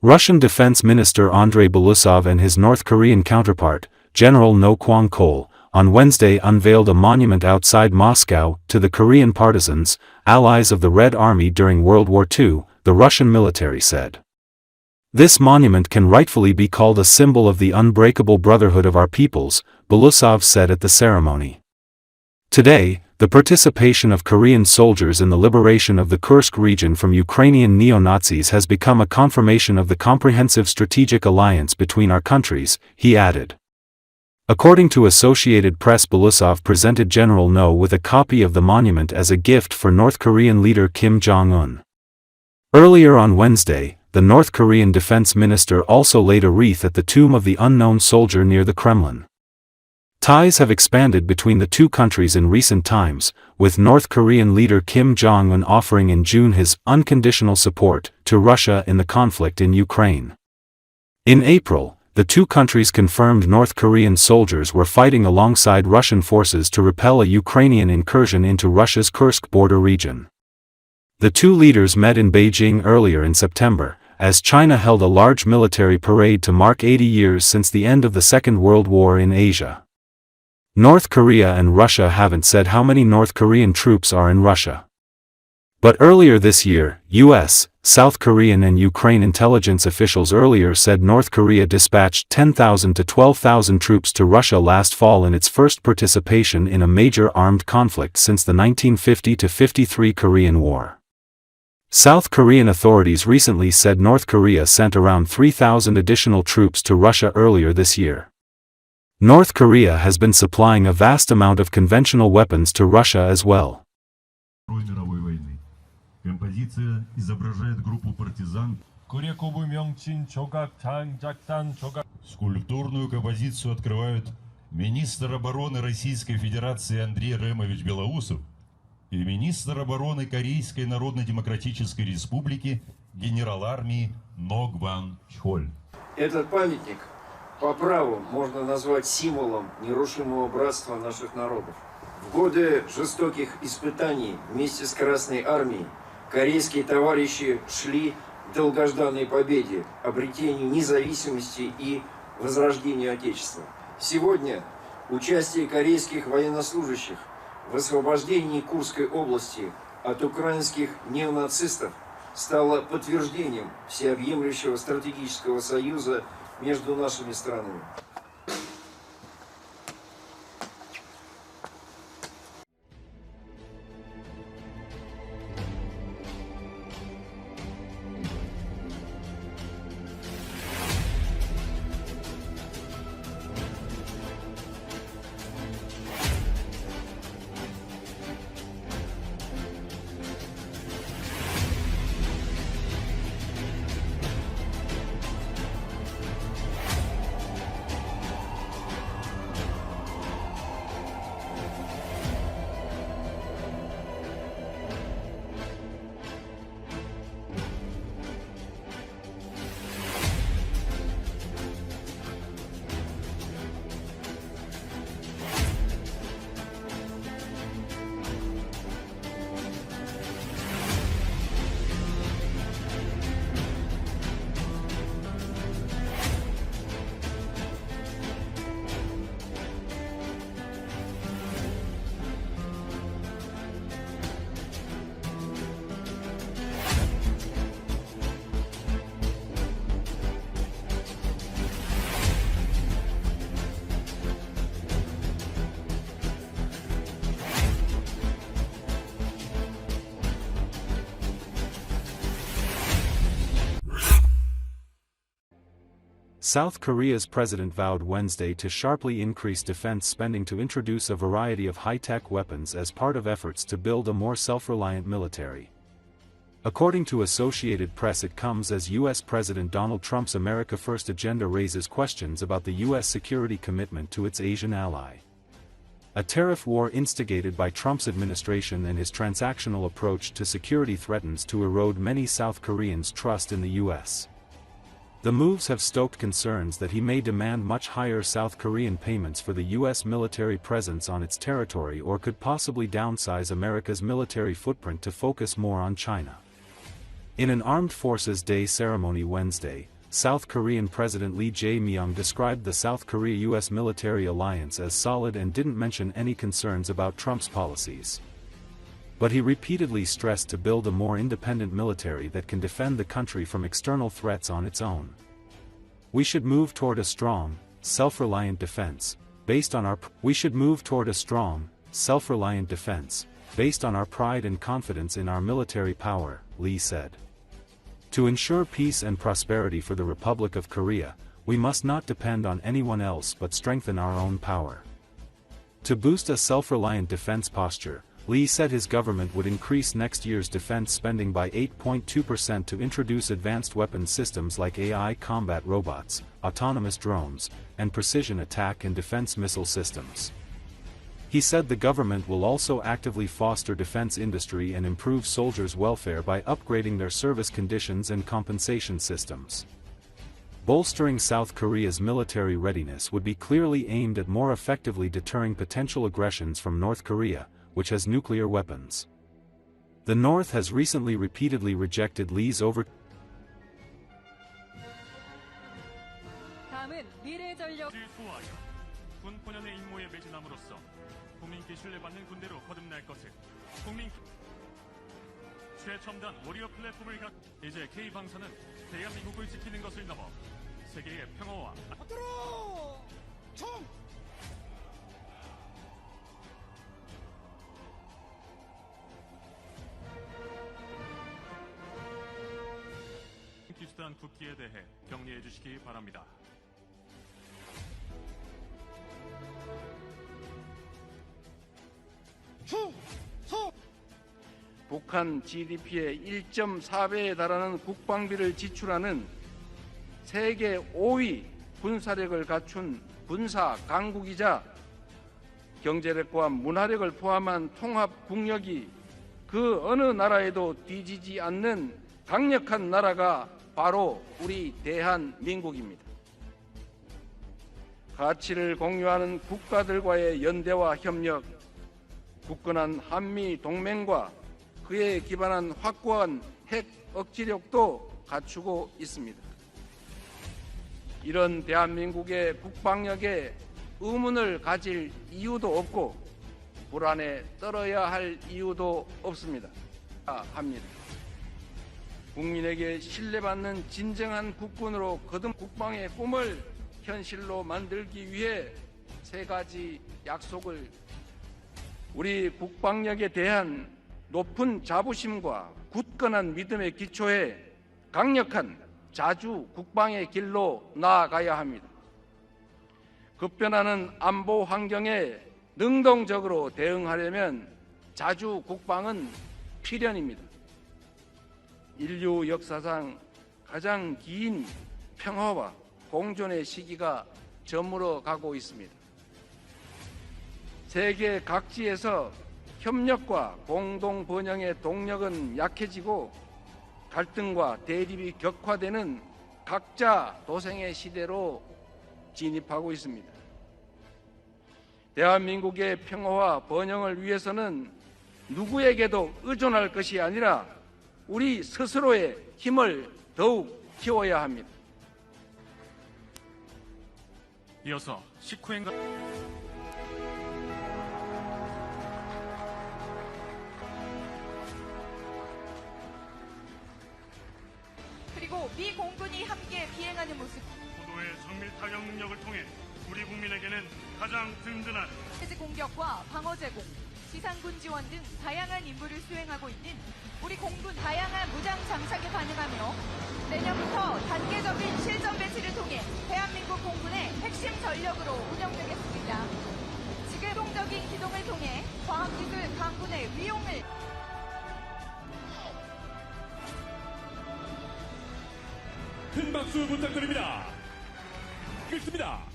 Russian Defense Minister Andrei Belousov and his North Korean counterpart, General No Kwang-chol, on Wednesday unveiled a monument outside Moscow to the Korean partisans, allies of the Red Army during World War II, the Russian military said. This monument can rightfully be called a symbol of the unbreakable brotherhood of our peoples, Belousov said at the ceremony. Today, the participation of Korean soldiers in the liberation of the Kursk region from Ukrainian neo-Nazis has become a confirmation of the comprehensive strategic alliance between our countries, he added. According to Associated Press, Belousov presented General No with a copy of the monument as a gift for North Korean leader Kim Jong-un. Earlier on Wednesday, the North Korean defense minister also laid a wreath at the tomb of the unknown soldier near the Kremlin. Ties have expanded between the two countries in recent times, with North Korean leader Kim Jong-un offering in June his unconditional support to Russia in the conflict in Ukraine. In April, the two countries confirmed North Korean soldiers were fighting alongside Russian forces to repel a Ukrainian incursion into Russia's Kursk border region. The two leaders met in Beijing earlier in September, as China held a large military parade to mark 80 years since the end of the Second World War in Asia. North Korea and Russia haven't said how many North Korean troops are in Russia. But earlier this year, US, South Korean and Ukraine intelligence officials earlier said North Korea dispatched 10,000 to 12,000 troops to Russia last fall in its first participation in a major armed conflict since the 1950-53 Korean War. South Korean authorities recently said North Korea sent around 3,000 additional troops to Russia earlier this year. North Korea has been supplying a vast amount of conventional weapons to Russia as well. Композиция изображает группу партизан. Скульптурную композицию открывают министр обороны Российской Федерации Андрей Ремович Белоусов и министр обороны Корейской Народно-Демократической Республики генерал армии Но Кван-чхоль. Этот памятник по праву можно назвать символом нерушимого братства наших народов. В годы жестоких испытаний вместе с Красной Армией корейские товарищи шли к долгожданной победе, обретению независимости и возрождению Отечества. Сегодня участие корейских военнослужащих в освобождении Курской области от украинских неонацистов стало подтверждением всеобъемлющего стратегического союза между нашими странами. South Korea's president vowed Wednesday to sharply increase defense spending to introduce a variety of high-tech weapons as part of efforts to build a more self-reliant military. According to Associated Press, it comes as U.S. President Donald Trump's America First agenda raises questions about the U.S. security commitment to its Asian ally. A tariff war instigated by Trump's administration and his transactional approach to security threatens to erode many South Koreans' trust in the U.S. The moves have stoked concerns that he may demand much higher South Korean payments for the U.S. military presence on its territory or could possibly downsize America's military footprint to focus more on China. In an Armed Forces Day ceremony Wednesday, South Korean President Lee Jae-myung described the South Korea-US military alliance as solid and didn't mention any concerns about Trump's policies. But he repeatedly stressed to build a more independent military that can defend the country from external threats on its own. We should move toward a strong, self-reliant defense, based on our pride and confidence in our military power, Lee said. To ensure peace and prosperity for the Republic of Korea, we must not depend on anyone else but strengthen our own power. To boost a self-reliant defense posture, Lee said his government would increase next year's defense spending by 8.2% to introduce advanced weapons systems like AI combat robots, autonomous drones, and precision attack and defense missile systems. He said the government will also actively foster defense industry and improve soldiers' welfare by upgrading their service conditions and compensation systems. Bolstering South Korea's military readiness would be clearly aimed at more effectively deterring potential aggressions from North Korea, which has nuclear weapons. The North has recently repeatedly rejected Lee's 국민께 신뢰받는 군대로 거듭날 것을 최첨단 워리어 플랫폼을 이제 K 방사는 대한민국을 지키는 것을 넘어 세계의 평화와 앞으로 총 기수단 국기에 대해 격려해 주시기 바랍니다. 북한 GDP의 1.4배에 달하는 국방비를 지출하는 세계 5위 군사력을 갖춘 군사 강국이자 경제력과 문화력을 포함한 통합 국력이 그 어느 나라에도 뒤지지 않는 강력한 나라가 바로 우리 대한민국입니다. 가치를 공유하는 국가들과의 연대와 협력, 굳건한 한미 동맹과 그에 기반한 확고한 핵 억지력도 갖추고 있습니다. 이런 대한민국의 국방력에 의문을 가질 이유도 없고 불안에 떨어야 할 이유도 없습니다. 국민에게 신뢰받는 진정한 국군으로 거듭 국방의 꿈을 현실로 만들기 위해 세 가지 약속을 우리 국방력에 대한 높은 자부심과 굳건한 믿음에 기초해 강력한 자주 국방의 길로 나아가야 합니다. 급변하는 안보 환경에 능동적으로 대응하려면 자주 국방은 필연입니다. 인류 역사상 가장 긴 평화와 공존의 시기가 저물어 가고 있습니다. 세계 각지에서 협력과 공동 번영의 동력은 약해지고 갈등과 대립이 격화되는 각자 도생의 시대로 진입하고 있습니다. 대한민국의 평화와 번영을 위해서는 누구에게도 의존할 것이 아니라 우리 스스로의 힘을 더욱 키워야 합니다. 이어서 식후행과 그리고 미 공군이 함께 비행하는 모습. 포도의 정밀 타격 능력을 통해 우리 국민에게는 가장 든든한 해지 공격과 방어 제공, 지상군 지원 등 다양한 임무를 수행하고 있는 우리 공군 다양한 무장 장착에 반응하며 내년부터 단계적인 실전 배치를 통해 대한민국 공군의 핵심 전력으로 운영되겠습니다. 지금 동적인 기동을 통해 과학기술 강군의 위용을 큰 박수 부탁드립니다. 끝입니다.